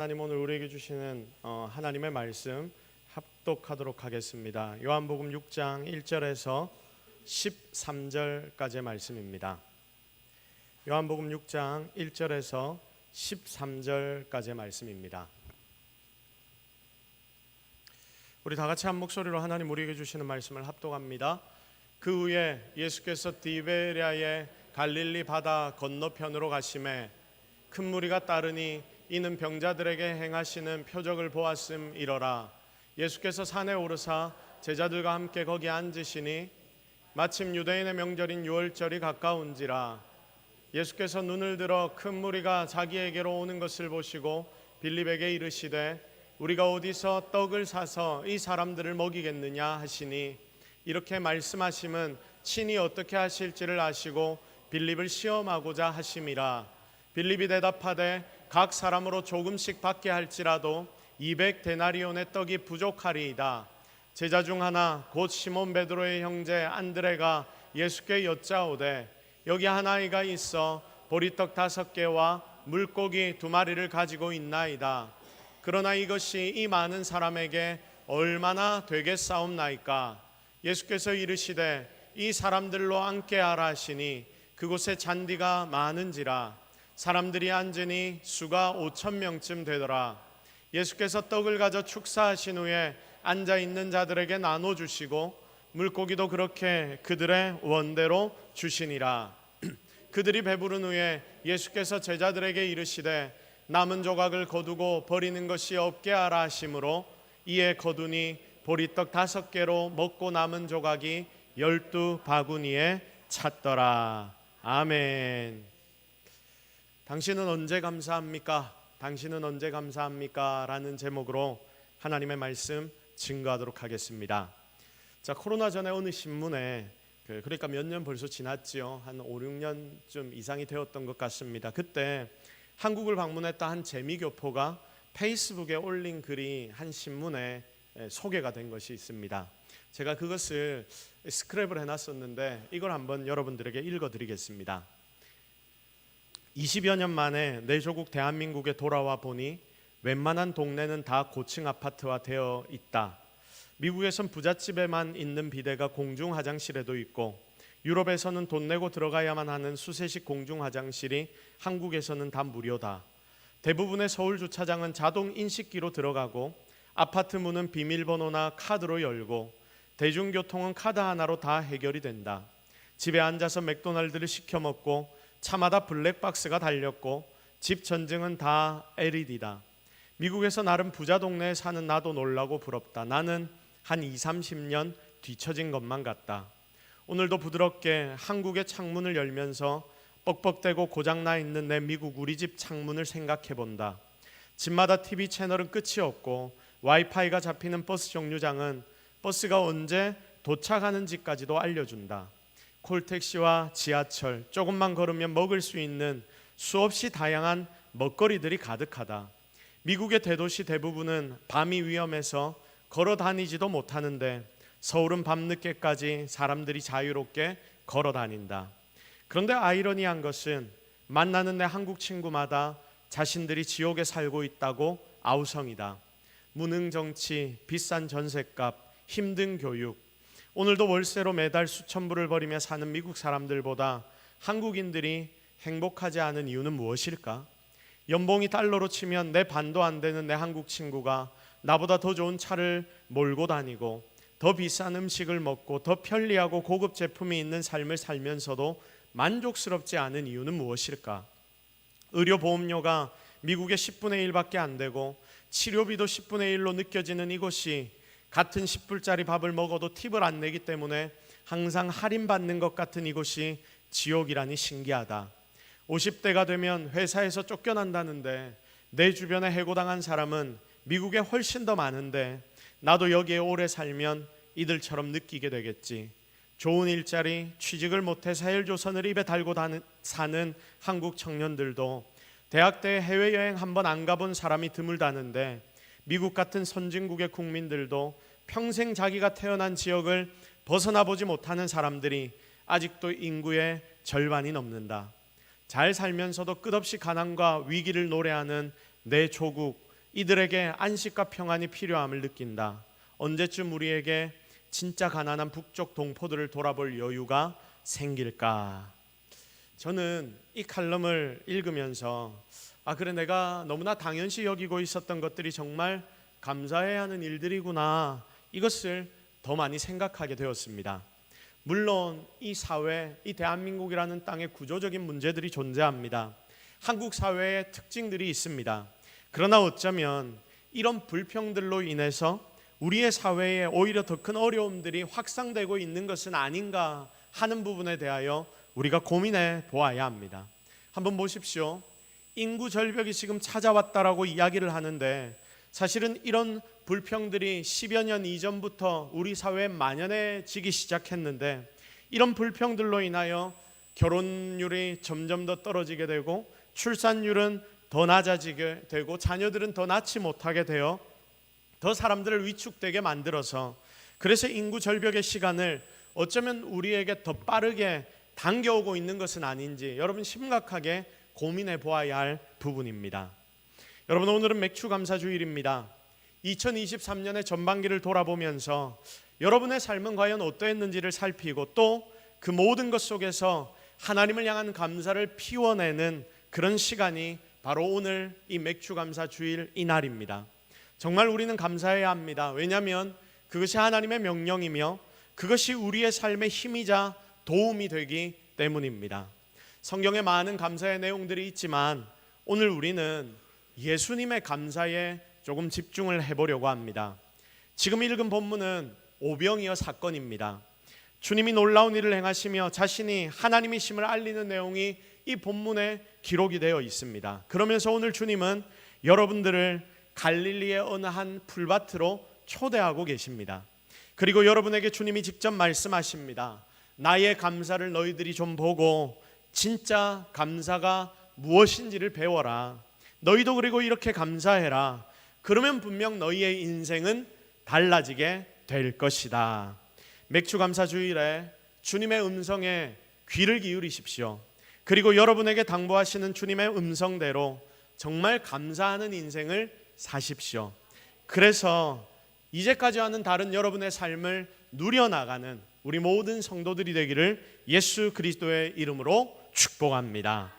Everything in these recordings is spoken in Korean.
하나님 오늘 우리에게 주시는 하나님의 말씀 합독하도록 하겠습니다. 요한복음 6장 1절에서 13절까지의 말씀입니다. 요한복음 6장 1절에서 13절까지의 말씀입니다. 우리 다 같이 한 목소리로 하나님 우리에게 주시는 말씀을 합독합니다. 그 후에 예수께서 디베랴의 갈릴리 바다 건너편으로 가시매 큰 무리가 따르니 이는 병자들에게 행하시는 표적을 보았음이러라. 예수께서 산에 오르사 제자들과 함께 거기 앉으시니 마침 유대인의 명절인 유월절이 가까운지라. 예수께서 눈을 들어 큰 무리가 자기에게로 오는 것을 보시고 빌립에게 이르시되 우리가 어디서 떡을 사서 이 사람들을 먹이겠느냐 하시니 이렇게 말씀하심은 친히 어떻게 하실지를 아시고 빌립을 시험하고자 하심이라. 빌립이 대답하되 각 사람으로 조금씩 받게 할지라도 200데나리온의 떡이 부족하리이다. 제자 중 하나 곧 시몬 베드로의 형제 안드레가 예수께 여짜오되 여기 한 아이가 있어 보리떡 5개와 물고기 2마리를 가지고 있나이다. 그러나 이것이 이 많은 사람에게 얼마나 되겠사옵나이까. 예수께서 이르시되 이 사람들로 앉게 하라 하시니 그곳에 잔디가 많은지라. 사람들이 앉으니 수가 5,000명쯤 되더라. 예수께서 떡을 가져 축사하신 후에 앉아있는 자들에게 나눠주시고 물고기도 그렇게 그들의 원대로 주시니라. 그들이 배부른 후에 예수께서 제자들에게 이르시되 남은 조각을 거두고 버리는 것이 없게 하라 하심으로 이에 거두니 보리떡 5개로 먹고 남은 조각이 12바구니에 찼더라. 아멘. 당신은 언제 감사합니까? 당신은 언제 감사합니까? 라는 제목으로 하나님의 말씀 증거하도록 하겠습니다. 자, 코로나 전에 어느 신문에 그러니까 몇 년 벌써 지났지요. 한 5, 6년쯤 이상이 되었던 것 같습니다. 그때 한국을 방문했다 한 재미교포가 페이스북에 올린 글이 한 신문에 소개가 된 것이 있습니다. 제가 그것을 스크랩을 해놨었는데 이걸 한번 여러분들에게 읽어드리겠습니다. 20여 년 만에 내 조국 대한민국에 돌아와 보니 웬만한 동네는 다 고층 아파트화 되어 있다. 미국에선 부잣집에만 있는 비데가 공중 화장실에도 있고 유럽에서는 돈 내고 들어가야만 하는 수세식 공중 화장실이 한국에서는 다 무료다. 대부분의 서울 주차장은 자동 인식기로 들어가고 아파트 문은 비밀번호나 카드로 열고 대중교통은 카드 하나로 다 해결이 된다. 집에 앉아서 맥도날드를 시켜 먹고 차마다 블랙박스가 달렸고 집 전등은 다 LED다. 미국에서 나름 부자 동네에 사는 나도 놀라고 부럽다. 나는 한 20, 30년 뒤처진 것만 같다. 오늘도 부드럽게 한국의 창문을 열면서 뻑뻑대고 고장나 있는 내 미국 우리 집 창문을 생각해 본다. 집마다 TV 채널은 끝이 없고 와이파이가 잡히는 버스 정류장은 버스가 언제 도착하는지까지도 알려준다. 콜택시와 지하철, 조금만 걸으면 먹을 수 있는 수없이 다양한 먹거리들이 가득하다. 미국의 대도시 대부분은 밤이 위험해서 걸어 다니지도 못하는데 서울은 밤늦게까지 사람들이 자유롭게 걸어 다닌다. 그런데 아이러니한 것은 만나는 내 한국 친구마다 자신들이 지옥에 살고 있다고 아우성이다. 무능 정치, 비싼 전셋값, 힘든 교육, 오늘도 월세로 매달 수천 불을 벌이며 사는 미국 사람들보다 한국인들이 행복하지 않은 이유는 무엇일까? 연봉이 달러로 치면 내 반도 안 되는 내 한국 친구가 나보다 더 좋은 차를 몰고 다니고 더 비싼 음식을 먹고 더 편리하고 고급 제품이 있는 삶을 살면서도 만족스럽지 않은 이유는 무엇일까? 의료보험료가 미국의 10분의 1밖에 안 되고 치료비도 10분의 1로 느껴지는 이곳이 같은 10불짜리 밥을 먹어도 팁을 안 내기 때문에 항상 할인받는 것 같은 이곳이 지옥이라니 신기하다. 50대가 되면 회사에서 쫓겨난다는데 내 주변에 해고당한 사람은 미국에 훨씬 더 많은데 나도 여기에 오래 살면 이들처럼 느끼게 되겠지. 좋은 일자리, 취직을 못해서 헬조선을 입에 달고 사는 한국 청년들도 대학 때 해외여행 한번 안 가본 사람이 드물다는데 미국 같은 선진국의 국민들도 평생 자기가 태어난 지역을 벗어나 보지 못하는 사람들이 아직도 인구의 절반이 넘는다. 잘 살면서도 끝없이 가난과 위기를 노래하는 내 조국, 이들에게 안식과 평안이 필요함을 느낀다. 언제쯤 우리에게 진짜 가난한 북쪽 동포들을 돌아볼 여유가 생길까? 저는 이 칼럼을 읽으면서 그래, 내가 너무나 당연시 여기고 있었던 것들이 정말 감사해야 하는 일들이구나, 이것을 더 많이 생각하게 되었습니다. 물론 이 사회, 이 대한민국이라는 땅에 구조적인 문제들이 존재합니다. 한국 사회의 특징들이 있습니다. 그러나 어쩌면 이런 불평들로 인해서 우리의 사회에 오히려 더 큰 어려움들이 확산되고 있는 것은 아닌가 하는 부분에 대하여 우리가 고민해 보아야 합니다. 한번 보십시오. 인구 절벽이 지금 찾아왔다라고 이야기를 하는데, 사실은 이런 불평들이 10여 년 이전부터 우리 사회에 만연해지기 시작했는데, 이런 불평들로 인하여 결혼율이 점점 더 떨어지게 되고 출산율은 더 낮아지게 되고 자녀들은 더 낳지 못하게 되어 더 사람들을 위축되게 만들어서, 그래서 인구 절벽의 시간을 어쩌면 우리에게 더 빠르게 당겨오고 있는 것은 아닌지 여러분 심각하게 고민해 보아야 할 부분입니다. 여러분, 오늘은 맥추감사주일입니다. 2023년의 전반기를 돌아보면서 여러분의 삶은 과연 어떠했는지를 살피고 또 그 모든 것 속에서 하나님을 향한 감사를 피워내는 그런 시간이 바로 오늘 이 맥추감사주일 이날입니다. 정말 우리는 감사해야 합니다. 왜냐하면 그것이 하나님의 명령이며 그것이 우리의 삶의 힘이자 도움이 되기 때문입니다. 성경에 많은 감사의 내용들이 있지만 오늘 우리는 예수님의 감사에 조금 집중을 해보려고 합니다. 지금 읽은 본문은 오병이어 사건입니다. 주님이 놀라운 일을 행하시며 자신이 하나님이심을 알리는 내용이 이 본문에 기록이 되어 있습니다. 그러면서 오늘 주님은 여러분들을 갈릴리의 어느 한 풀밭으로 초대하고 계십니다. 그리고 여러분에게 주님이 직접 말씀하십니다. 나의 감사를 너희들이 좀 보고 진짜 감사가 무엇인지를 배워라. 너희도 그리고 이렇게 감사해라. 그러면 분명 너희의 인생은 달라지게 될 것이다. 맥추감사주일에 주님의 음성에 귀를 기울이십시오. 그리고 여러분에게 당부하시는 주님의 음성대로 정말 감사하는 인생을 사십시오. 그래서 이제까지와는 다른 여러분의 삶을 누려나가는 우리 모든 성도들이 되기를 예수 그리스도의 이름으로 축복합니다.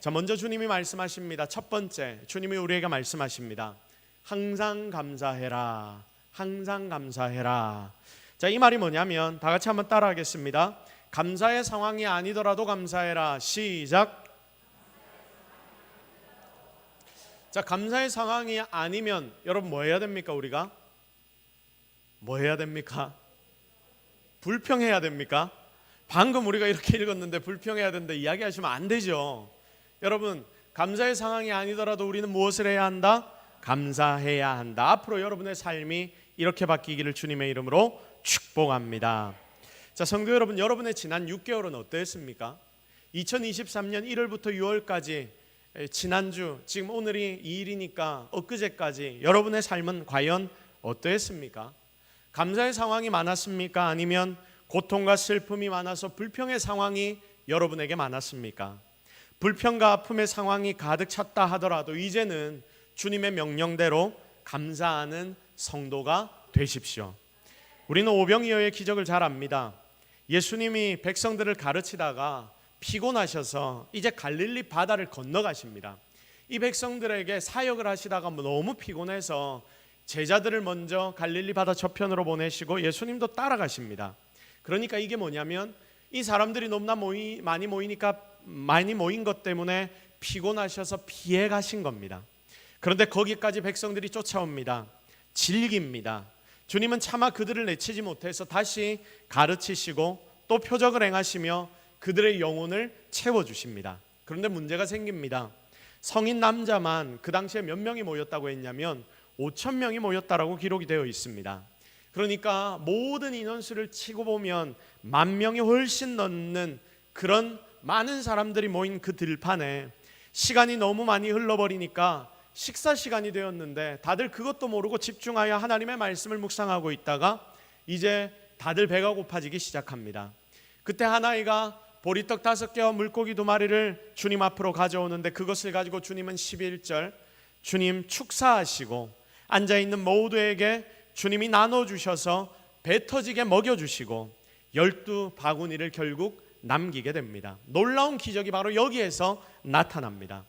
자, 먼저 주님이 말씀하십니다. 첫 번째, 주님이 우리에게 말씀하십니다. 항상 감사해라. 항상 감사해라. 자, 이 말이 뭐냐면 다 같이 한번 따라하겠습니다. 감사의 상황이 아니더라도 감사해라. 시작. 자, 감사의 상황이 아니면 여러분 뭐 해야 됩니까? 우리가 뭐 해야 됩니까? 불평해야 됩니까? 방금 우리가 이렇게 읽었는데 불평해야 된다 이야기하시면 안 되죠. 여러분, 감사의 상황이 아니더라도 우리는 무엇을 해야 한다? 감사해야 한다. 앞으로 여러분의 삶이 이렇게 바뀌기를 주님의 이름으로 축복합니다. 자, 성도 여러분, 여러분의 지난 6개월은 어땠습니까? 2023년 1월부터 6월까지 지난주, 지금 오늘이 2일이니까 엊그제까지 여러분의 삶은 과연 어떠했습니까? 감사의 상황이 많았습니까? 아니면 고통과 슬픔이 많아서 불평의 상황이 여러분에게 많았습니까? 불평과 아픔의 상황이 가득 찼다 하더라도 이제는 주님의 명령대로 감사하는 성도가 되십시오. 우리는 오병이어의 기적을 잘 압니다. 예수님이 백성들을 가르치다가 피곤하셔서 이제 갈릴리 바다를 건너가십니다. 이 백성들에게 사역을 하시다가 너무 피곤해서 제자들을 먼저 갈릴리 바다 저편으로 보내시고 예수님도 따라가십니다. 그러니까 이게 뭐냐면 이 사람들이 너무나 많이 모인 것 때문에 피곤하셔서 피해 가신 겁니다. 그런데 거기까지 백성들이 쫓아옵니다. 질깁니다. 주님은 차마 그들을 내치지 못해서 다시 가르치시고 또 표적을 행하시며 그들의 영혼을 채워주십니다. 그런데 문제가 생깁니다. 성인 남자만 그 당시에 몇 명이 모였다고 했냐면 5천 명이 모였다라고 기록이 되어 있습니다. 그러니까 모든 인원수를 치고 보면 10,000명이 훨씬 넘는 그런 많은 사람들이 모인 그 들판에 시간이 너무 많이 흘러버리니까 식사 시간이 되었는데 다들 그것도 모르고 집중하여 하나님의 말씀을 묵상하고 있다가 이제 다들 배가 고파지기 시작합니다. 그때 한 아이가 보리떡 5개와 물고기 2마리를 주님 앞으로 가져오는데 그것을 가지고 주님은 11절 주님 축사하시고 앉아있는 모두에게 주님이 나눠주셔서 배 터지게 먹여주시고 12바구니를 결국 남기게 됩니다. 놀라운 기적이 바로 여기에서 나타납니다.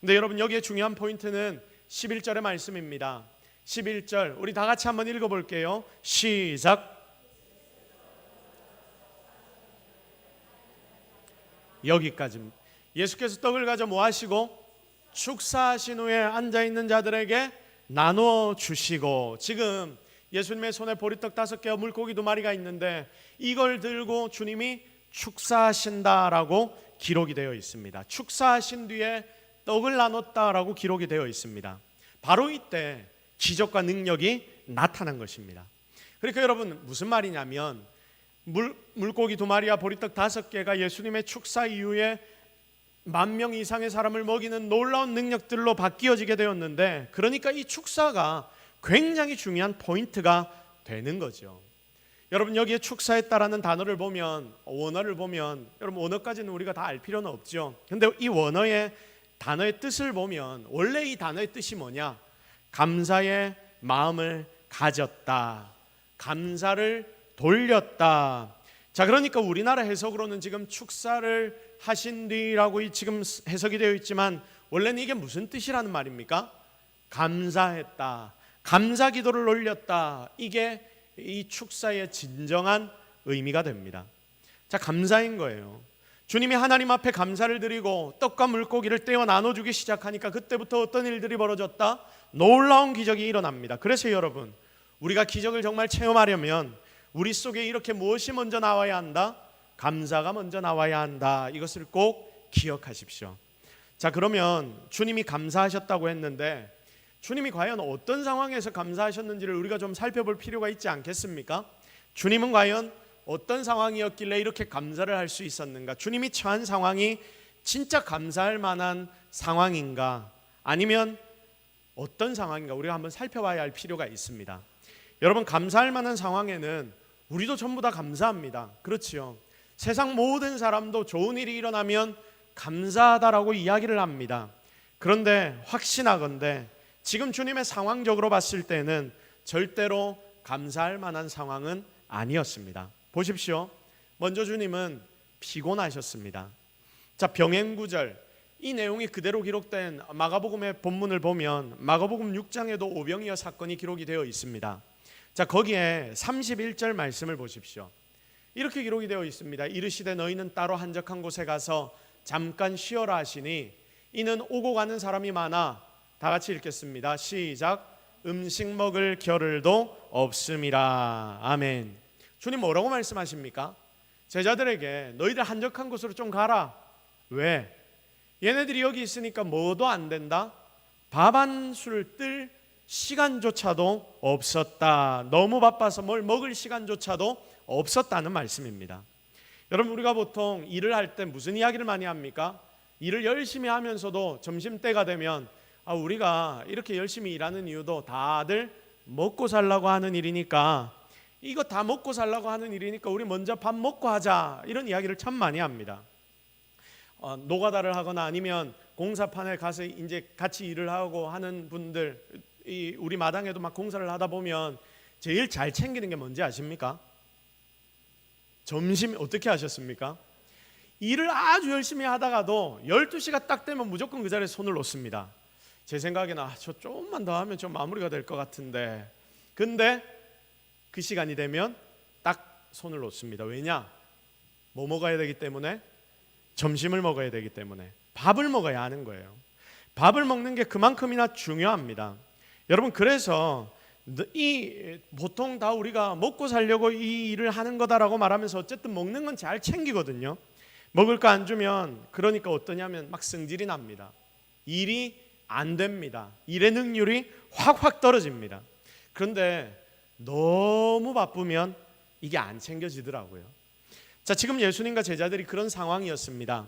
근데 여러분, 여기에 중요한 포인트는 11절의 말씀입니다. 11절 우리 다 같이 한번 읽어볼게요. 시작. 여기까지입니다. 예수께서 떡을 가져 뭐 하시고 축사하신 후에 앉아있는 자들에게 나누어 주시고, 지금 예수님의 손에 보리떡 5개와 물고기 2마리가 있는데 이걸 들고 주님이 축사하신다라고 기록이 되어 있습니다. 축사하신 뒤에 떡을 나눴다라고 기록이 되어 있습니다. 바로 이때 기적과 능력이 나타난 것입니다. 그러니까 여러분, 무슨 말이냐면 물고기 2마리와 보리떡 5개가 예수님의 축사 이후에 10,000명 이상의 사람을 먹이는 놀라운 능력들로 바뀌어지게 되었는데, 그러니까 이 축사가 굉장히 중요한 포인트가 되는 거죠. 여러분, 여기에 축사했다라는 단어를 보면, 원어를 보면, 여러분 원어까지는 우리가 다 알 필요는 없죠. 근데 이 원어의 단어의 뜻을 보면 원래 이 단어의 뜻이 뭐냐? 감사의 마음을 가졌다, 감사를 돌렸다. 자, 그러니까 우리나라 해석으로는 지금 축사를 하신 뒤라고 지금 해석이 되어 있지만 원래는 이게 무슨 뜻이라는 말입니까? 감사했다, 감사 기도를 올렸다. 이게 이 축사의 진정한 의미가 됩니다. 자, 감사인 거예요. 주님이 하나님 앞에 감사를 드리고 떡과 물고기를 떼어 나눠주기 시작하니까 그때부터 어떤 일들이 벌어졌다? 놀라운 기적이 일어납니다. 그래서 여러분, 우리가 기적을 정말 체험하려면 우리 속에 이렇게 무엇이 먼저 나와야 한다? 감사가 먼저 나와야 한다. 이것을 꼭 기억하십시오. 자, 그러면 주님이 감사하셨다고 했는데 주님이 과연 어떤 상황에서 감사하셨는지를 우리가 좀 살펴볼 필요가 있지 않겠습니까? 주님은 과연 어떤 상황이었길래 이렇게 감사를 할 수 있었는가? 주님이 처한 상황이 진짜 감사할 만한 상황인가? 아니면 어떤 상황인가? 우리가 한번 살펴봐야 할 필요가 있습니다. 여러분, 감사할 만한 상황에는 우리도 전부 다 감사합니다. 그렇지요. 세상 모든 사람도 좋은 일이 일어나면 감사하다라고 이야기를 합니다. 그런데 확신하건대 지금 주님의 상황적으로 봤을 때는 절대로 감사할 만한 상황은 아니었습니다. 보십시오. 먼저 주님은 피곤하셨습니다. 자, 병행구절, 이 내용이 그대로 기록된 마가복음의 본문을 보면 마가복음 6장에도 오병이어 사건이 기록이 되어 있습니다. 자, 거기에 31절 말씀을 보십시오. 이렇게 기록이 되어 있습니다. 이르시되 너희는 따로 한적한 곳에 가서 잠깐 쉬어라 하시니 이는 오고 가는 사람이 많아. 다 같이 읽겠습니다. 시작. 음식 먹을 겨를도 없음이라. 아멘. 주님 뭐라고 말씀하십니까? 제자들에게 너희들 한적한 곳으로 좀 가라. 왜? 얘네들이 여기 있으니까 뭐도 안 된다. 밥 한 술 뜰 시간조차도 없었다. 너무 바빠서 뭘 먹을 시간조차도 없었다는 말씀입니다. 여러분, 우리가 보통 일을 할 때 무슨 이야기를 많이 합니까? 일을 열심히 하면서도 점심때가 되면 우리가 이렇게 열심히 일하는 이유도 다들 먹고 살라고 하는 일이니까, 이거 다 먹고 살라고 하는 일이니까 우리 먼저 밥 먹고 하자, 이런 이야기를 참 많이 합니다. 노가다를 하거나 아니면 공사판에 가서 이제 같이 일을 하고 하는 분들, 우리 마당에도 막 공사를 하다 보면 제일 잘 챙기는 게 뭔지 아십니까? 점심 어떻게 하셨습니까? 일을 아주 열심히 하다가도 12시가 딱 되면 무조건 그 자리에 손을 놓습니다. 제 생각에는 저 조금만 더 하면 좀 마무리가 될 것 같은데, 근데 그 시간이 되면 딱 손을 놓습니다. 왜냐? 뭐 먹어야 되기 때문에? 점심을 먹어야 되기 때문에 밥을 먹어야 하는 거예요. 밥을 먹는 게 그만큼이나 중요합니다. 여러분, 그래서 보통 다 우리가 먹고 살려고 이 일을 하는 거다라고 말하면서 어쨌든 먹는 건 잘 챙기거든요. 먹을 거 안 주면 그러니까 어떠냐면 막 승질이 납니다. 일이 안 됩니다. 일의 능률이 확 떨어집니다. 그런데 너무 바쁘면 이게 안 챙겨지더라고요. 자, 지금 예수님과 제자들이 그런 상황이었습니다.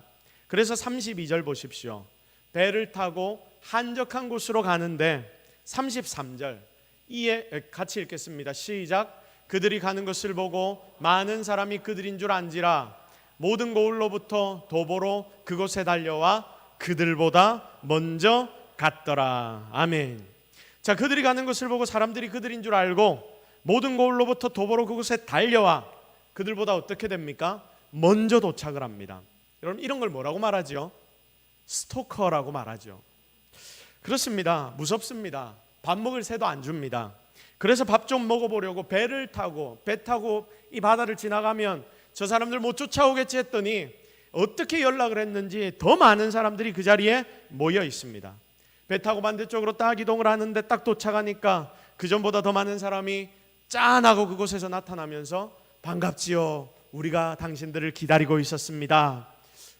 그래서 32절 보십시오. 배를 타고 한적한 곳으로 가는데 33절 이에 같이 읽겠습니다. 시작. 그들이 가는 것을 보고 많은 사람이 그들인 줄 안지라 모든 고을로부터 도보로 그곳에 달려와 그들보다 먼저 같더라. 아멘. 자, 그들이 가는 것을 보고 사람들이 그들인 줄 알고 모든 고을로부터 도보로 그곳에 달려와 그들보다 어떻게 됩니까? 먼저 도착을 합니다. 여러분, 이런 걸 뭐라고 말하죠? 스토커라고 말하죠. 그렇습니다. 무섭습니다. 밥 먹을 새도 안 줍니다. 그래서 밥 좀 먹어보려고 배 타고 이 바다를 지나가면 저 사람들 못 쫓아오겠지 했더니 어떻게 연락을 했는지 더 많은 사람들이 그 자리에 모여 있습니다. 배 타고 반대쪽으로 딱 이동을 하는데 딱 도착하니까 그전보다 더 많은 사람이 짠하고 그곳에서 나타나면서 반갑지요. 우리가 당신들을 기다리고 있었습니다.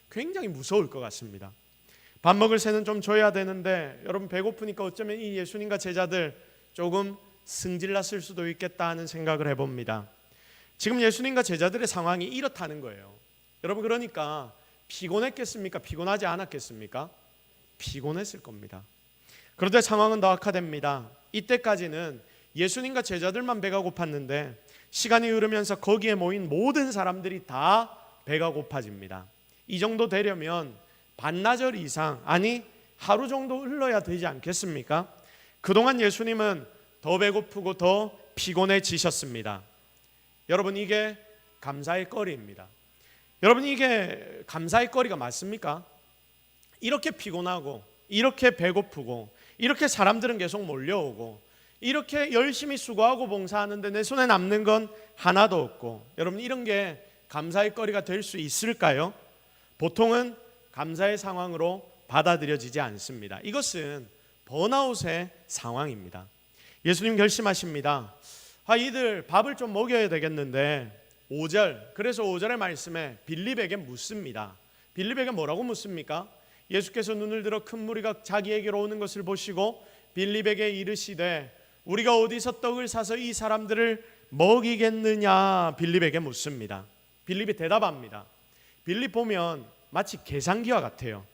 굉장히 무서울 것 같습니다. 밥 먹을 새는 좀 줘야 되는데 여러분, 배고프니까 어쩌면 이 예수님과 제자들 조금 승질났을 수도 있겠다 하는 생각을 해봅니다. 지금 예수님과 제자들의 상황이 이렇다는 거예요. 여러분, 그러니까 피곤했겠습니까? 피곤하지 않았겠습니까? 피곤했을 겁니다. 그런데 상황은 더 악화됩니다. 이때까지는 예수님과 제자들만 배가 고팠는데 시간이 흐르면서 거기에 모인 모든 사람들이 다 배가 고파집니다. 이 정도 되려면 반나절 이상, 아니 하루 정도 흘러야 되지 않겠습니까? 그동안 예수님은 더 배고프고 더 피곤해지셨습니다. 여러분, 이게 감사의 거리입니다. 여러분, 이게 감사의 거리가 맞습니까? 이렇게 피곤하고 이렇게 배고프고 이렇게 사람들은 계속 몰려오고 이렇게 열심히 수고하고 봉사하는데 내 손에 남는 건 하나도 없고, 여러분, 이런 게 감사의 거리가 될 수 있을까요? 보통은 감사의 상황으로 받아들여지지 않습니다. 이것은 번아웃의 상황입니다. 예수님 결심하십니다. 이들 밥을 좀 먹여야 되겠는데 5절, 그래서 5절의 말씀에 빌립에게 묻습니다. 빌립에게 뭐라고 묻습니까? 예수께서 눈을 들어 큰 무리가 자기에게로 오는 것을 보시고 빌립에게 이르시되 우리가 어디서 떡을 사서 이 사람들을 먹이겠느냐 빌립에게 묻습니다. 빌립이 대답합니다. 빌립 보면 마치 계산기와 같아요.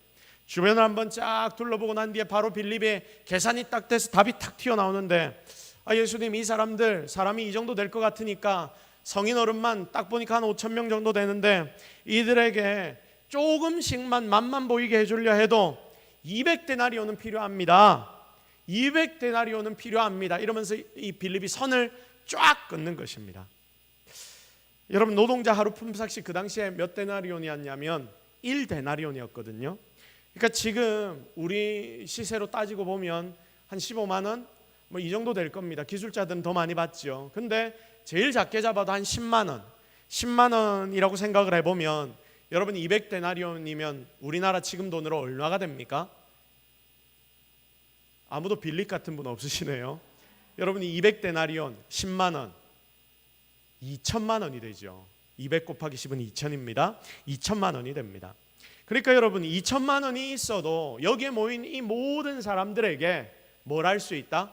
주변을 한번 쫙 둘러보고 난 뒤에 바로 빌립의 계산이 딱 돼서 답이 탁 튀어나오는데, 예수님, 이 사람이 이 정도 될 것 같으니까 성인 어른만 딱 보니까 한 5천 명 정도 되는데 이들에게 조금씩만 맛만 보이게 해주려 해도 200데나리온은 필요합니다. 200데나리온은 필요합니다. 이러면서 이 빌립이 선을 쫙 끊는 것입니다. 여러분, 노동자 하루 품삯이 그 당시에 몇 데나리온이었냐면 1데나리온이었거든요. 그러니까 지금 우리 시세로 따지고 보면 한 15만 원? 뭐 이 정도 될 겁니다. 기술자들은 더 많이 받죠. 근데 제일 작게 잡아도 한 10만 원. 10만 원이라고 생각을 해보면 여러분, 200데나리온이면 우리나라 지금 돈으로 얼마가 됩니까? 아무도 빌립 같은 분 없으시네요. 여러분이 200데나리온 10만 원 2천만 원이 되죠. 200 곱하기 10은 2천입니다. 2천만 원이 됩니다. 그러니까 여러분, 2천만 원이 있어도 여기에 모인 이 모든 사람들에게 뭘 할 수 있다?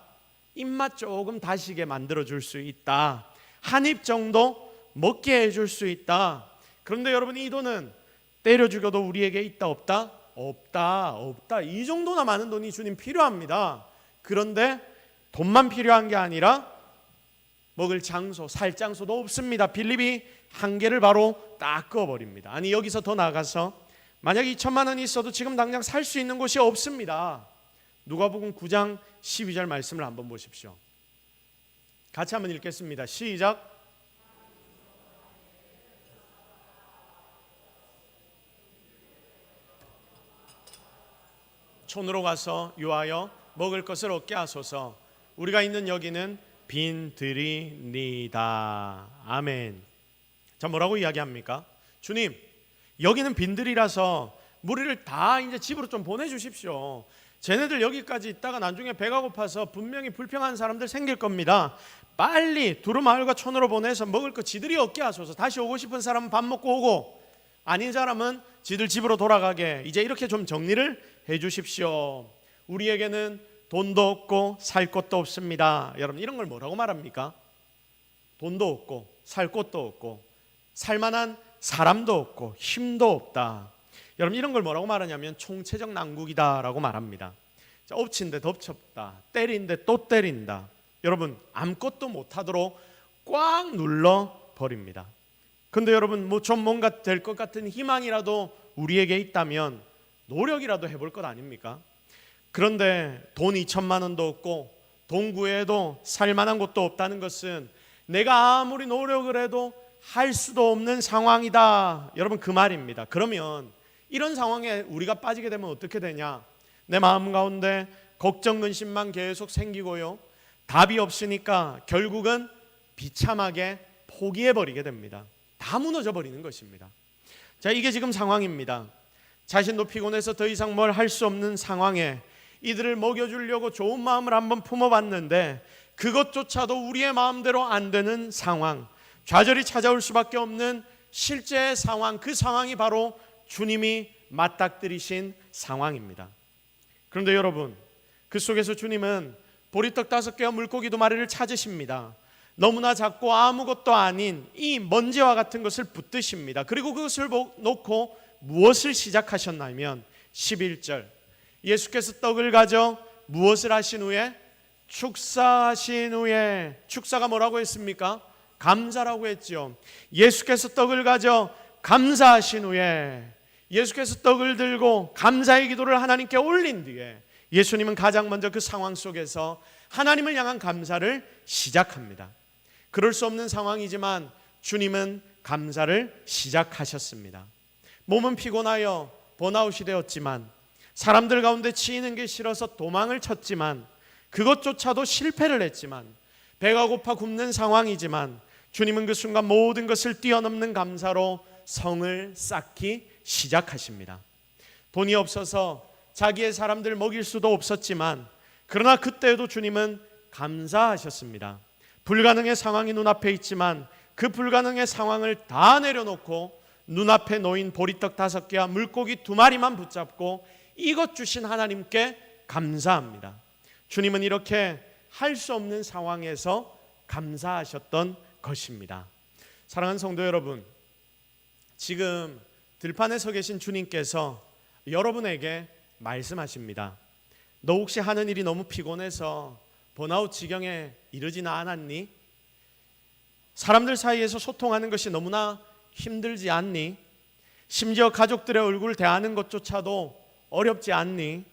입맛 조금 다시게 만들어줄 수 있다. 한 입 정도 먹게 해줄 수 있다. 그런데 여러분, 이 돈은 때려 죽여도 우리에게 있다 없다? 없다. 이 정도나 많은 돈이 주님 필요합니다. 그런데 돈만 필요한 게 아니라 먹을 장소, 살 장소도 없습니다. 빌립이 한계를 바로 딱 그어버립니다. 아니, 여기서 더 나가서 만약 2천만 원이 있어도 지금 당장 살 수 있는 곳이 없습니다. 누가복음 9장 12절 말씀을 한번 보십시오. 같이 한번 읽겠습니다. 시작. 촌으로 가서 요하여 먹을 것을 얻게 하소서. 우리가 있는 여기는 빈들이니다. 아멘. 자, 뭐라고 이야기합니까? 주님, 여기는 빈들이라서 무리를 다 이제 집으로 좀 보내주십시오. 쟤네들 여기까지 있다가 나중에 배가 고파서 분명히 불평한 사람들 생길 겁니다. 빨리 두루마을과 촌으로 보내서 먹을 거 지들이 얻게 하소서. 다시 오고 싶은 사람은 밥 먹고 오고, 아닌 사람은 지들 집으로 돌아가게, 이제 이렇게 좀 정리를 해 주십시오. 우리에게는 돈도 없고 살 곳도 없습니다. 여러분, 이런 걸 뭐라고 말합니까? 돈도 없고 살 곳도 없고 살만한 사람도 없고 힘도 없다. 여러분, 이런 걸 뭐라고 말하냐면 총체적 난국이다라고 말합니다. 자, 엎친데 덮쳤다, 때린데 또 때린다. 여러분, 아무것도 못하도록 꽉 눌러 버립니다. 근데 여러분, 좀 뭔가 될 것 같은 희망이라도 우리에게 있다면 노력이라도 해볼 것 아닙니까? 그런데 돈 2천만 원도 없고 돈 구해도 살만한 곳도 없다는 것은 내가 아무리 노력을 해도 할 수도 없는 상황이다. 여러분, 그 말입니다. 그러면 이런 상황에 우리가 빠지게 되면 어떻게 되냐? 내 마음 가운데 걱정, 근심만 계속 생기고요, 답이 없으니까 결국은 비참하게 포기해버리게 됩니다. 다 무너져버리는 것입니다. 자, 이게 지금 상황입니다. 자신도 피곤해서 더 이상 뭘 할 수 없는 상황에 이들을 먹여주려고 좋은 마음을 한번 품어봤는데 그것조차도 우리의 마음대로 안 되는 상황, 좌절이 찾아올 수밖에 없는 실제의 상황, 그 상황이 바로 주님이 맞닥뜨리신 상황입니다. 그런데 여러분, 그 속에서 주님은 보리떡 5개와 물고기 2마리를 찾으십니다. 너무나 작고 아무것도 아닌 이 먼지와 같은 것을 붙드십니다. 그리고 그것을 놓고 무엇을 시작하셨냐면 11절, 예수께서 떡을 가져 무엇을 하신 후에? 축사하신 후에. 축사가 뭐라고 했습니까? 감사라고 했죠. 예수께서 떡을 가져 감사하신 후에, 예수께서 떡을 들고 감사의 기도를 하나님께 올린 뒤에 예수님은 가장 먼저 그 상황 속에서 하나님을 향한 감사를 시작합니다. 그럴 수 없는 상황이지만 주님은 감사를 시작하셨습니다. 몸은 피곤하여 번아웃이 되었지만, 사람들 가운데 치이는 게 싫어서 도망을 쳤지만, 그것조차도 실패를 했지만, 배가 고파 굶는 상황이지만 주님은 그 순간 모든 것을 뛰어넘는 감사로 성을 쌓기 시작하십니다. 돈이 없어서 자기의 사람들 먹일 수도 없었지만, 그러나 그때에도 주님은 감사하셨습니다. 불가능의 상황이 눈앞에 있지만 그 불가능의 상황을 다 내려놓고 눈앞에 놓인 보리떡 5개와 물고기 2마리만 붙잡고 이것 주신 하나님께 감사합니다. 주님은 이렇게 할 수 없는 상황에서 감사하셨던 것입니다. 사랑하는 성도 여러분, 지금 들판에 서 계신 주님께서 여러분에게 말씀하십니다. 너 혹시 하는 일이 너무 피곤해서 번아웃 지경에 이르지는 않았니? 사람들 사이에서 소통하는 것이 너무나 힘들지 않니? 심지어 가족들의 얼굴 대하는 것조차도 어렵지 않니?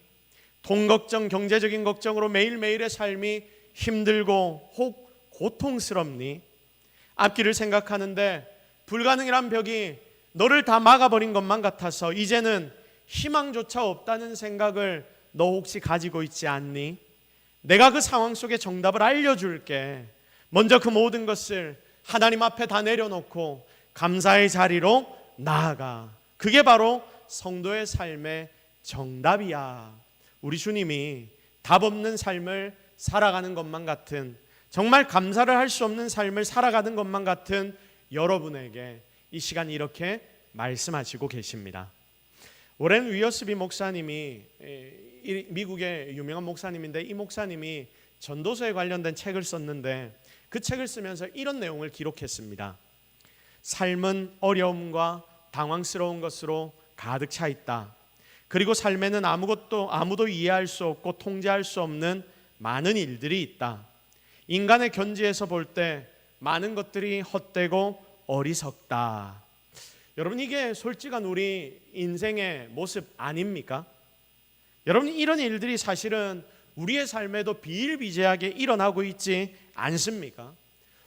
돈 걱정, 경제적인 걱정으로 매일매일의 삶이 힘들고 혹 고통스럽니? 앞길을 생각하는데 불가능이란 벽이 너를 다 막아버린 것만 같아서 이제는 희망조차 없다는 생각을 너 혹시 가지고 있지 않니? 내가 그 상황 속에 정답을 알려줄게. 먼저 그 모든 것을 하나님 앞에 다 내려놓고 감사의 자리로 나아가. 그게 바로 성도의 삶의 정답이야. 우리 주님이 답 없는 삶을 살아가는 것만 같은, 정말 감사를 할 수 없는 삶을 살아가는 것만 같은 여러분에게 이 시간 이렇게 말씀하시고 계십니다. 오렌 위어스비 목사님이 미국의 유명한 목사님인데, 이 목사님이 전도서에 관련된 책을 썼는데 그 책을 쓰면서 이런 내용을 기록했습니다. 삶은 어려움과 당황스러운 것으로 가득 차 있다. 그리고 삶에는 아무도 이해할 수 없고 통제할 수 없는 많은 일들이 있다. 인간의 견지에서 볼 때 많은 것들이 헛되고 어리석다. 여러분, 이게 솔직한 우리 인생의 모습 아닙니까? 여러분, 이런 일들이 사실은 우리의 삶에도 비일비재하게 일어나고 있지 않습니까?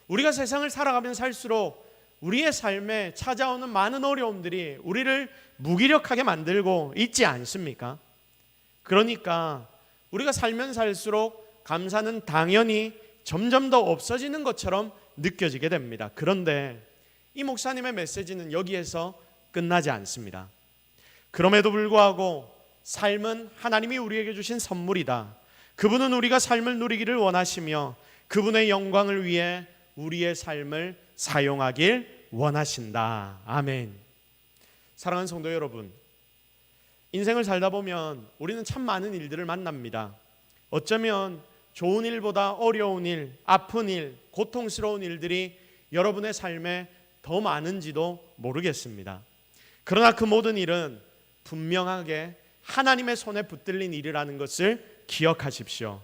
우리가 세상을 살아가면 살수록 우리의 삶에 찾아오는 많은 어려움들이 우리를 무기력하게 만들고 있지 않습니까? 그러니까 우리가 살면 살수록 감사는 당연히 점점 더 없어지는 것처럼 느껴지게 됩니다. 그런데 이 목사님의 메시지는 여기에서 끝나지 않습니다. 그럼에도 불구하고 삶은 하나님이 우리에게 주신 선물이다. 그분은 우리가 삶을 누리기를 원하시며 그분의 영광을 위해 우리의 삶을 사용하길 원하신다. 아멘. 사랑하는 성도 여러분, 인생을 살다 보면 우리는 참 많은 일들을 만납니다. 어쩌면 좋은 일보다 어려운 일, 아픈 일, 고통스러운 일들이 여러분의 삶에 더 많은지도 모르겠습니다. 그러나 그 모든 일은 분명하게 하나님의 손에 붙들린 일이라는 것을 기억하십시오.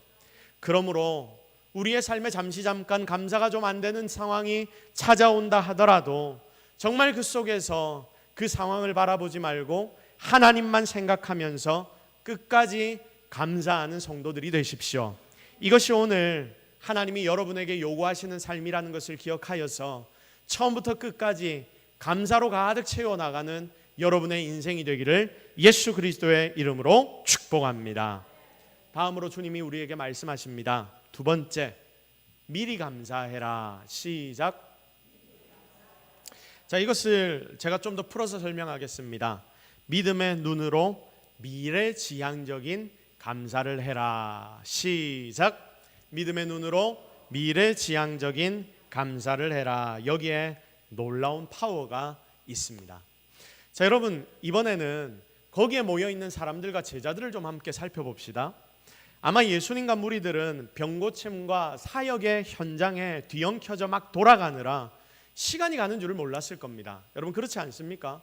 그러므로 우리의 삶에 잠깐 감사가 좀 안 되는 상황이 찾아온다 하더라도 정말 그 속에서 그 상황을 바라보지 말고 하나님만 생각하면서 끝까지 감사하는 성도들이 되십시오. 이것이 오늘 하나님이 여러분에게 요구하시는 삶이라는 것을 기억하여서 처음부터 끝까지 감사로 가득 채워나가는 여러분의 인생이 되기를 예수 그리스도의 이름으로 축복합니다. 다음으로 주님이 우리에게 말씀하십니다. 두 번째, 미리 감사해라. 시작. 자, 이것을 제가 좀 더 풀어서 설명하겠습니다. 믿음의 눈으로 미래지향적인 감사를 해라. 시작. 믿음의 눈으로 미래지향적인 감사를 해라. 여기에 놀라운 파워가 있습니다. 자, 여러분, 이번에는 거기에 모여있는 사람들과 제자들을 좀 함께 살펴봅시다. 아마 예수님과 무리들은 병고침과 사역의 현장에 뒤엉켜져 막 돌아가느라 시간이 가는 줄을 몰랐을 겁니다. 여러분, 그렇지 않습니까?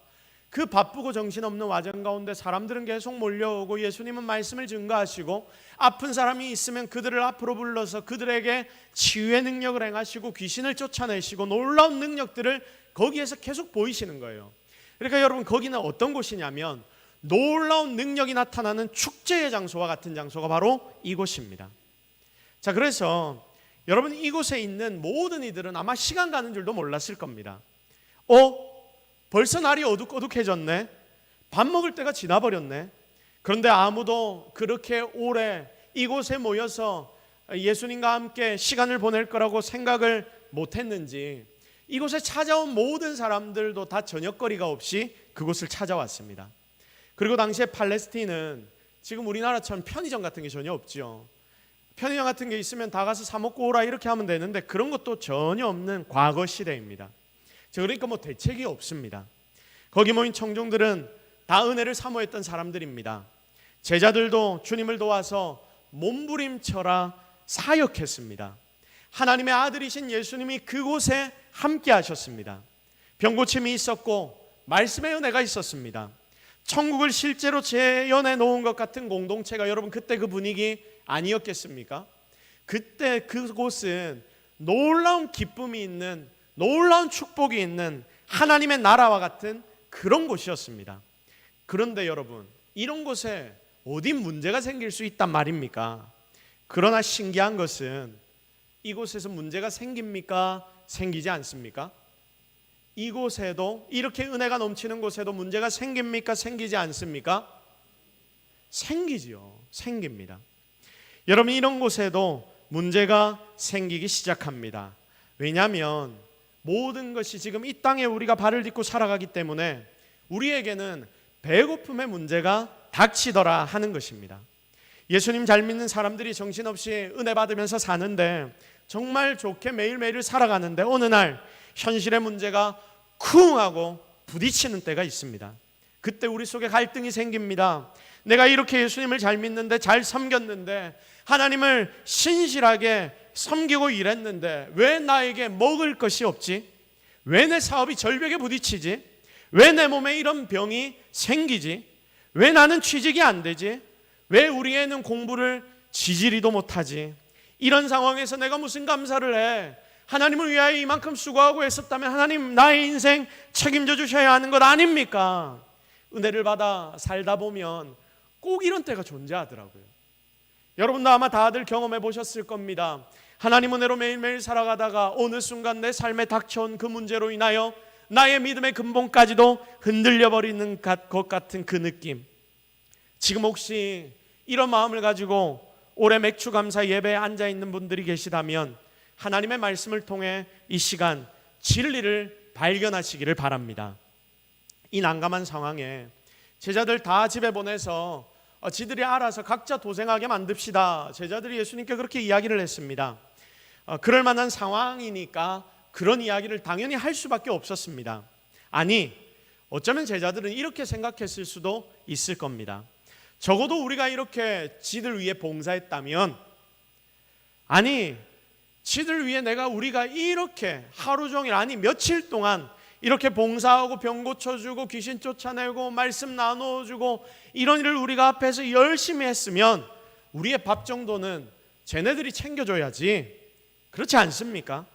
그 바쁘고 정신없는 와정 가운데 사람들은 계속 몰려오고 예수님은 말씀을 증거하시고 아픈 사람이 있으면 그들을 앞으로 불러서 그들에게 치유의 능력을 행하시고 귀신을 쫓아내시고 놀라운 능력들을 거기에서 계속 보이시는 거예요. 그러니까 여러분, 거기는 어떤 곳이냐면 놀라운 능력이 나타나는 축제의 장소와 같은 장소가 바로 이곳입니다. 자, 그래서 여러분, 이곳에 있는 모든 이들은 아마 시간 가는 줄도 몰랐을 겁니다. 벌써 날이 어둑어둑해졌네. 밥 먹을 때가 지나버렸네. 그런데 아무도 그렇게 오래 이곳에 모여서 예수님과 함께 시간을 보낼 거라고 생각을 못했는지 이곳에 찾아온 모든 사람들도 다 저녁거리가 없이 그곳을 찾아왔습니다. 그리고 당시에 팔레스틴은 지금 우리나라처럼 편의점 같은 게 전혀 없죠. 편의점 같은 게 있으면 다 가서 사 먹고 오라 이렇게 하면 되는데 그런 것도 전혀 없는 과거 시대입니다. 그러니까 대책이 없습니다. 거기 모인 청중들은 다 은혜를 사모했던 사람들입니다. 제자들도 주님을 도와서 몸부림쳐라 사역했습니다. 하나님의 아들이신 예수님이 그곳에 함께 하셨습니다. 병고침이 있었고 말씀의 은혜가 있었습니다. 천국을 실제로 재현해 놓은 것 같은 공동체가 여러분 그때 그 분위기 아니었겠습니까? 그때 그곳은 놀라운 기쁨이 있는, 놀라운 축복이 있는 하나님의 나라와 같은 그런 곳이었습니다. 그런데 여러분, 이런 곳에 어디 문제가 생길 수 있단 말입니까? 그러나 신기한 것은 이곳에서 문제가 생깁니까? 생기지 않습니까? 이곳에도, 이렇게 은혜가 넘치는 곳에도 문제가 생깁니까? 생기지 않습니까? 생기죠. 생깁니다. 여러분, 이런 곳에도 문제가 생기기 시작합니다. 왜냐하면 모든 것이 지금 이 땅에 우리가 발을 딛고 살아가기 때문에 우리에게는 배고픔의 문제가 닥치더라 하는 것입니다. 예수님 잘 믿는 사람들이 정신없이 은혜 받으면서 사는데 정말 좋게 매일매일 살아가는데 어느 날 현실의 문제가 쿵 하고 부딪히는 때가 있습니다. 그때 우리 속에 갈등이 생깁니다. 내가 이렇게 예수님을 잘 믿는데, 잘 섬겼는데, 하나님을 신실하게 섬기고 일했는데 왜 나에게 먹을 것이 없지? 왜 내 사업이 절벽에 부딪히지? 왜 내 몸에 이런 병이 생기지? 왜 나는 취직이 안 되지? 왜 우리 애는 공부를 지지리도 못하지? 이런 상황에서 내가 무슨 감사를 해? 하나님을 위하여 이만큼 수고하고 애썼다면 하나님 나의 인생 책임져 주셔야 하는 것 아닙니까? 은혜를 받아 살다 보면 꼭 이런 때가 존재하더라고요. 여러분도 아마 다들 경험해 보셨을 겁니다. 하나님 은혜로 매일매일 살아가다가 어느 순간 내 삶에 닥쳐온 그 문제로 인하여 나의 믿음의 근본까지도 흔들려 버리는 것 같은 그 느낌. 지금 혹시 이런 마음을 가지고 올해 맥주 감사 예배에 앉아 있는 분들이 계시다면 하나님의 말씀을 통해 이 시간 진리를 발견하시기를 바랍니다. 이 난감한 상황에 제자들 다 집에 보내서 지들이 알아서 각자 도생하게 만듭시다. 제자들이 예수님께 그렇게 이야기를 했습니다. 그럴 만한 상황이니까 그런 이야기를 당연히 할 수밖에 없었습니다. 아니, 어쩌면 제자들은 이렇게 생각했을 수도 있을 겁니다. 적어도 우리가 이렇게 지들 위해 봉사했다면, 아니 지들 위해 우리가 이렇게 하루 종일, 아니 며칠 동안 이렇게 봉사하고 병 고쳐주고 귀신 쫓아내고 말씀 나눠주고 이런 일을 우리가 앞에서 열심히 했으면 우리의 밥 정도는 쟤네들이 챙겨줘야지. 그렇지 않습니까?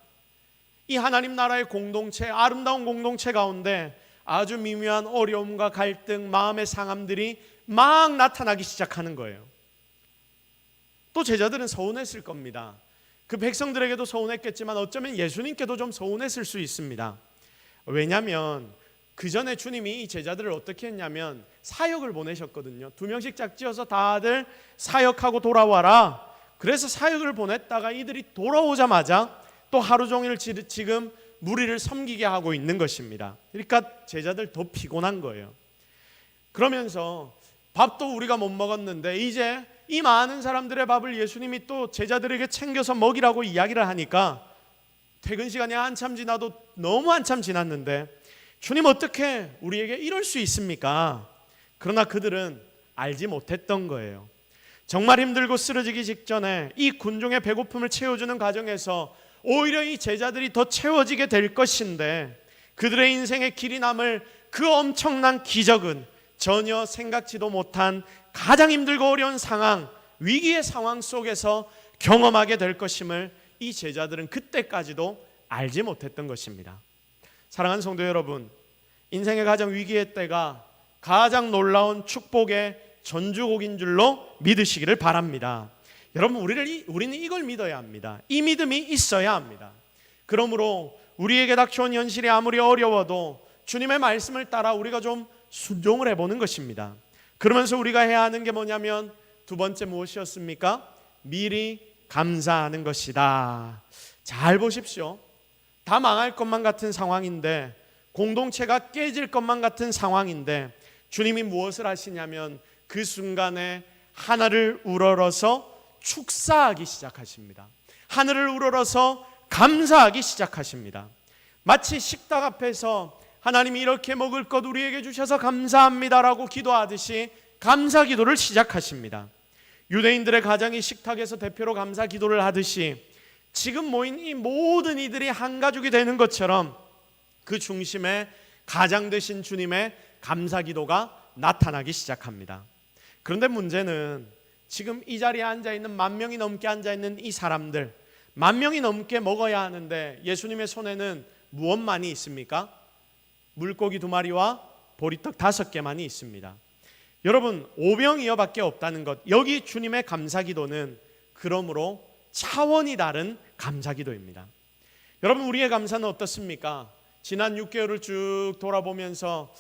이 하나님 나라의 공동체, 아름다운 공동체 가운데 아주 미묘한 어려움과 갈등, 마음의 상함들이 막 나타나기 시작하는 거예요. 또 제자들은 서운했을 겁니다. 그 백성들에게도 서운했겠지만 어쩌면 예수님께도 좀 서운했을 수 있습니다. 왜냐하면 그 전에 주님이 이 제자들을 어떻게 했냐면 사역을 보내셨거든요. 2명씩 짝지어서 다들 사역하고 돌아와라. 그래서 사역을 보냈다가 이들이 돌아오자마자 또 하루 종일 지금 무리를 섬기게 하고 있는 것입니다. 그러니까 제자들 더 피곤한 거예요. 그러면서 밥도 우리가 못 먹었는데 이제 이 많은 사람들의 밥을 예수님이 또 제자들에게 챙겨서 먹이라고 이야기를 하니까 퇴근 시간이 한참 지나도 너무 한참 지났는데 주님 어떻게 우리에게 이럴 수 있습니까? 그러나 그들은 알지 못했던 거예요. 정말 힘들고 쓰러지기 직전에 이 군중의 배고픔을 채워주는 과정에서 오히려 이 제자들이 더 채워지게 될 것인데 그들의 인생의 길이 남을 그 엄청난 기적은 전혀 생각지도 못한 가장 힘들고 어려운 상황, 위기의 상황 속에서 경험하게 될 것임을 이 제자들은 그때까지도 알지 못했던 것입니다. 사랑하는 성도 여러분, 인생의 가장 위기의 때가 가장 놀라운 축복의 전주곡인 줄로 믿으시기를 바랍니다. 여러분, 우리는 이걸 믿어야 합니다. 이 믿음이 있어야 합니다. 그러므로 우리에게 닥쳐온 현실이 아무리 어려워도 주님의 말씀을 따라 우리가 좀 순종을 해보는 것입니다. 그러면서 우리가 해야 하는 게 뭐냐면 두 번째 무엇이었습니까? 미리 감사하는 것이다. 잘 보십시오. 다 망할 것만 같은 상황인데, 공동체가 깨질 것만 같은 상황인데 주님이 무엇을 하시냐면 그 순간에 하늘을 우러러서 축사하기 시작하십니다. 하늘을 우러러서 감사하기 시작하십니다. 마치 식탁 앞에서 하나님이 이렇게 먹을 것 우리에게 주셔서 감사합니다라고 기도하듯이 감사 기도를 시작하십니다. 유대인들의 가정이 식탁에서 대표로 감사 기도를 하듯이 지금 모인 이 모든 이들이 한 가족이 되는 것처럼 그 중심에 가장 되신 주님의 감사 기도가 나타나기 시작합니다. 그런데 문제는 지금 이 자리에 앉아있는 10,000명이 넘게 앉아있는 이 사람들, 10,000명이 넘게 먹어야 하는데 예수님의 손에는 무엇만이 있습니까? 물고기 2마리와 보리떡 5개만이 있습니다. 여러분, 5병이어밖에 없다는 것, 여기 주님의 감사기도는 그러므로 차원이 다른 감사기도입니다. 여러분, 우리의 감사는 어떻습니까? 지난 6개월을 쭉 돌아보면서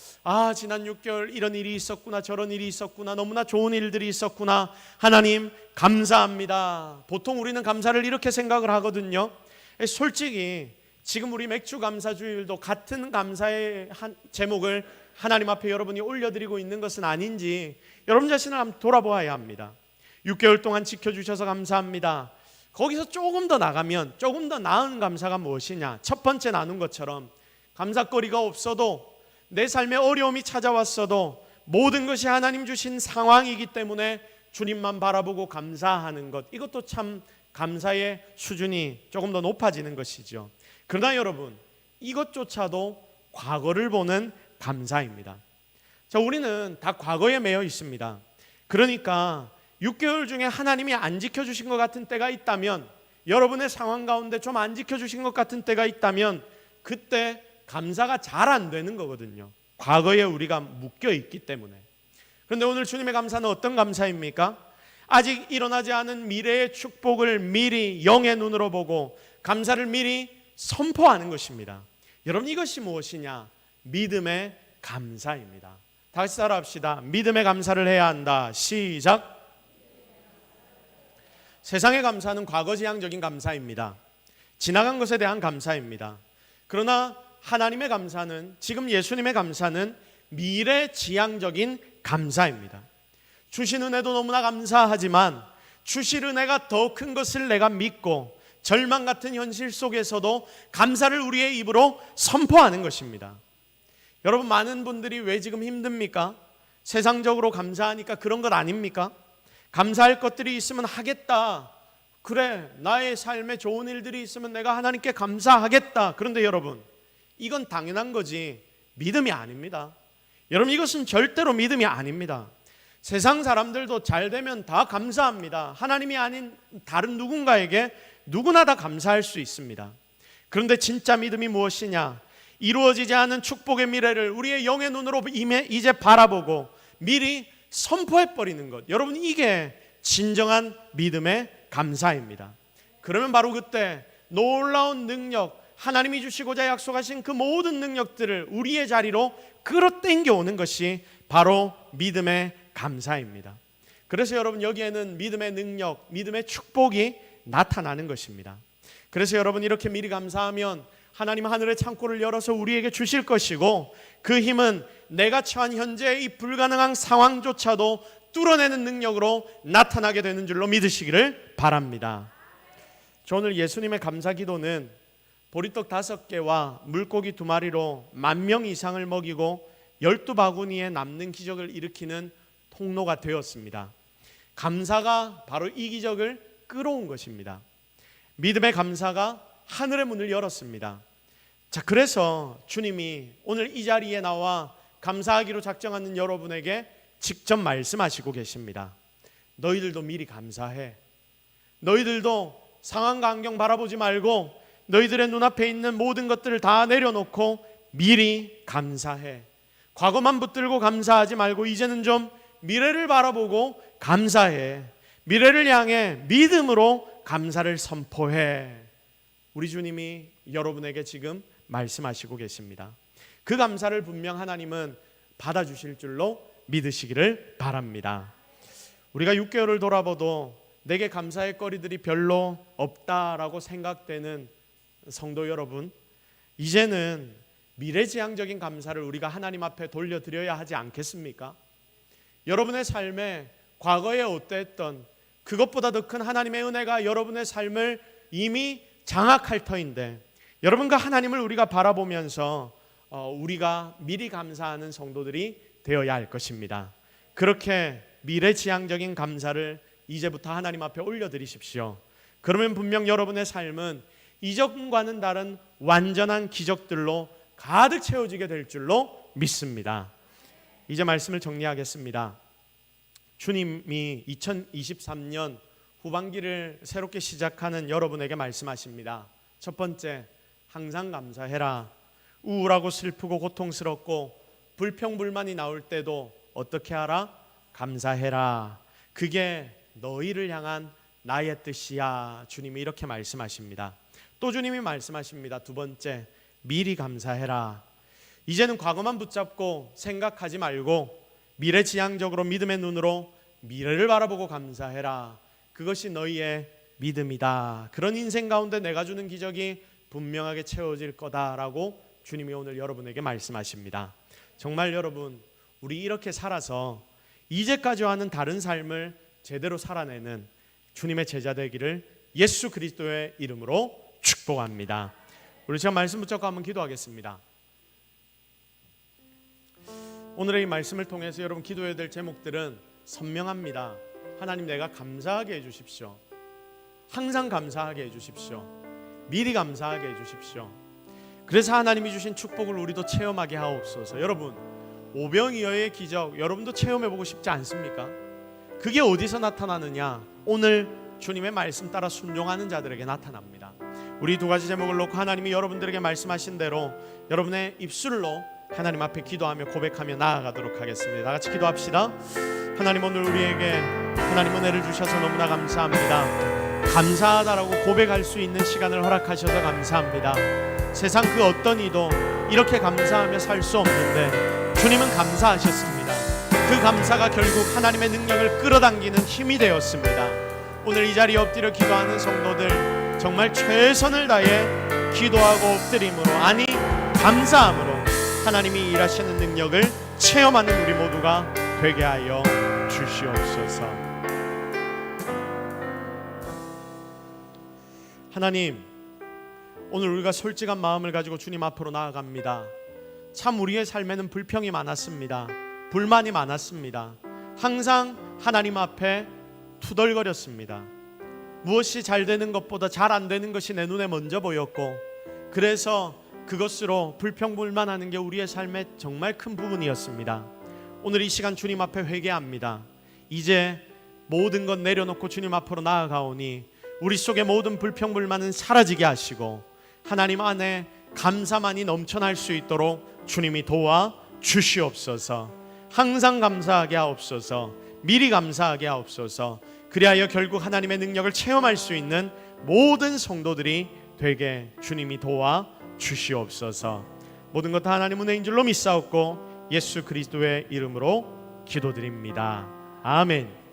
지난 6개월 이런 일이 있었구나, 저런 일이 있었구나, 너무나 좋은 일들이 있었구나, 하나님 감사합니다. 보통 우리는 감사를 이렇게 생각을 하거든요. 솔직히 지금 우리 맥주 감사주일도 같은 감사의 제목을 하나님 앞에 여러분이 올려드리고 있는 것은 아닌지 여러분 자신을 한번 돌아보아야 합니다. 6개월 동안 지켜주셔서 감사합니다. 거기서 조금 더 나가면 조금 더 나은 감사가 무엇이냐? 첫 번째 나눈 것처럼 감사거리가 없어도 내 삶에 어려움이 찾아왔어도 모든 것이 하나님 주신 상황이기 때문에 주님만 바라보고 감사하는 것, 이것도 참 감사의 수준이 조금 더 높아지는 것이죠. 그러나 여러분, 이것조차도 과거를 보는 감사입니다. 자, 우리는 다 과거에 매여 있습니다. 그러니까 6개월 중에 하나님이 안 지켜주신 것 같은 때가 있다면, 여러분의 상황 가운데 좀 안 지켜주신 것 같은 때가 있다면 그때 감사가 잘 안 되는 거거든요. 과거에 우리가 묶여 있기 때문에. 그런데 오늘 주님의 감사는 어떤 감사입니까? 아직 일어나지 않은 미래의 축복을 미리 영의 눈으로 보고 감사를 미리 선포하는 것입니다. 여러분, 이것이 무엇이냐? 믿음의 감사입니다. 다시 따라합시다. 믿음의 감사를 해야 한다. 시작. 세상의 감사는 과거지향적인 감사입니다. 지나간 것에 대한 감사입니다. 그러나 하나님의 감사는, 지금 예수님의 감사는 미래지향적인 감사입니다. 주신 은혜도 너무나 감사하지만 주실 은혜가 더 큰 것을 내가 믿고 절망 같은 현실 속에서도 감사를 우리의 입으로 선포하는 것입니다. 여러분, 많은 분들이 왜 지금 힘듭니까? 세상적으로 감사하니까 그런 것 아닙니까? 감사할 것들이 있으면 하겠다. 그래, 나의 삶에 좋은 일들이 있으면 내가 하나님께 감사하겠다. 그런데 여러분, 이건 당연한 거지 믿음이 아닙니다. 여러분, 이것은 절대로 믿음이 아닙니다. 세상 사람들도 잘 되면 다 감사합니다. 하나님이 아닌 다른 누군가에게 누구나 다 감사할 수 있습니다. 그런데 진짜 믿음이 무엇이냐? 이루어지지 않은 축복의 미래를 우리의 영의 눈으로 이제 바라보고 미리 선포해버리는 것. 여러분, 이게 진정한 믿음의 감사입니다. 그러면 바로 그때 놀라운 능력, 하나님이 주시고자 약속하신 그 모든 능력들을 우리의 자리로 끌어당겨 오는 것이 바로 믿음의 감사입니다. 그래서 여러분, 여기에는 믿음의 능력, 믿음의 축복이 나타나는 것입니다. 그래서 여러분, 이렇게 미리 감사하면 하나님 하늘의 창고를 열어서 우리에게 주실 것이고, 그 힘은 내가 처한 현재의 이 불가능한 상황조차도 뚫어내는 능력으로 나타나게 되는 줄로 믿으시기를 바랍니다. 저 오늘 예수님의 감사 기도는 보리떡 5개와 물고기 2마리로 10,000명 이상을 먹이고 12바구니에 남는 기적을 일으키는 통로가 되었습니다. 감사가 바로 이 기적을 끌어온 것입니다. 믿음의 감사가 하늘의 문을 열었습니다. 자, 그래서 주님이 오늘 이 자리에 나와 감사하기로 작정하는 여러분에게 직접 말씀하시고 계십니다. 너희들도 미리 감사해. 너희들도 상황과 환경 바라보지 말고 너희들의 눈앞에 있는 모든 것들을 다 내려놓고 미리 감사해. 과거만 붙들고 감사하지 말고 이제는 좀 미래를 바라보고 감사해. 미래를 향해 믿음으로 감사를 선포해. 우리 주님이 여러분에게 지금 말씀하시고 계십니다. 그 감사를 분명 하나님은 받아주실 줄로 믿으시기를 바랍니다. 우리가 6개월을 돌아봐도 내게 감사할 거리들이 별로 없다라고 생각되는 성도 여러분, 이제는 미래지향적인 감사를 우리가 하나님 앞에 돌려드려야 하지 않겠습니까? 여러분의 삶에 과거에 어떠했던 그것보다 더 큰 하나님의 은혜가 여러분의 삶을 이미 장악할 터인데, 여러분과 하나님을 우리가 바라보면서 우리가 미리 감사하는 성도들이 되어야 할 것입니다. 그렇게 미래지향적인 감사를 이제부터 하나님 앞에 올려드리십시오. 그러면 분명 여러분의 삶은 이전과는 다른 완전한 기적들로 가득 채워지게 될 줄로 믿습니다. 이제 말씀을 정리하겠습니다. 주님이 2023년 후반기를 새롭게 시작하는 여러분에게 말씀하십니다. 첫 번째, 항상 감사해라. 우울하고 슬프고 고통스럽고 불평불만이 나올 때도 어떻게 하라? 감사해라. 그게 너희를 향한 나의 뜻이야. 주님이 이렇게 말씀하십니다. 또 주님이 말씀하십니다. 두 번째, 미리 감사해라. 이제는 과거만 붙잡고 생각하지 말고 미래지향적으로 믿음의 눈으로 미래를 바라보고 감사해라. 그것이 너희의 믿음이다. 그런 인생 가운데 내가 주는 기적이 분명하게 채워질 거다라고 주님이 오늘 여러분에게 말씀하십니다. 정말 여러분, 우리 이렇게 살아서 이제까지와는 다른 삶을 제대로 살아내는 주님의 제자 되기를 예수 그리스도의 이름으로 축복합니다. 우리 제가 말씀 붙잡고 한번 기도하겠습니다. 오늘의 이 말씀을 통해서 여러분 기도해야 될 제목들은 선명합니다. 하나님, 내가 감사하게 해주십시오. 항상 감사하게 해주십시오. 미리 감사하게 해주십시오. 그래서 하나님이 주신 축복을 우리도 체험하게 하옵소서. 여러분, 오병이어의 기적 여러분도 체험해보고 싶지 않습니까? 그게 어디서 나타나느냐? 오늘 주님의 말씀 따라 순종하는 자들에게 나타납니다. 우리 두 가지 제목을 놓고 하나님이 여러분들에게 말씀하신 대로 여러분의 입술로 하나님 앞에 기도하며 고백하며 나아가도록 하겠습니다. 다 같이 기도합시다. 하나님, 오늘 우리에게 하나님 은혜를 주셔서 너무나 감사합니다. 감사하다라고 고백할 수 있는 시간을 허락하셔서 감사합니다. 세상 그 어떤 이도 이렇게 감사하며 살 수 없는데 주님은 감사하셨습니다. 그 감사가 결국 하나님의 능력을 끌어당기는 힘이 되었습니다. 오늘 이 자리에 엎드려 기도하는 성도들, 정말 최선을 다해 기도하고 엎드림으로, 아니 감사함으로 하나님이 일하시는 능력을 체험하는 우리 모두가 되게 하여 주시옵소서. 하나님, 오늘 우리가 솔직한 마음을 가지고 주님 앞으로 나아갑니다. 참 우리의 삶에는 불평이 많았습니다. 불만이 많았습니다. 항상 하나님 앞에 투덜거렸습니다. 무엇이 잘 되는 것보다 잘 안 되는 것이 내 눈에 먼저 보였고, 그래서 그것으로 불평불만하는 게 우리의 삶의 정말 큰 부분이었습니다. 오늘 이 시간 주님 앞에 회개합니다. 이제 모든 것 내려놓고 주님 앞으로 나아가오니 우리 속의 모든 불평불만은 사라지게 하시고 하나님 안에 감사만이 넘쳐날 수 있도록 주님이 도와 주시옵소서. 항상 감사하게 하옵소서. 미리 감사하게 하옵소서. 그리하여 결국 하나님의 능력을 체험할 수 있는 모든 성도들이 되게 주님이 도와 주시옵소서. 모든 것 다 하나님 은혜인 줄로 믿사옵고 예수 그리스도의 이름으로 기도드립니다. 아멘.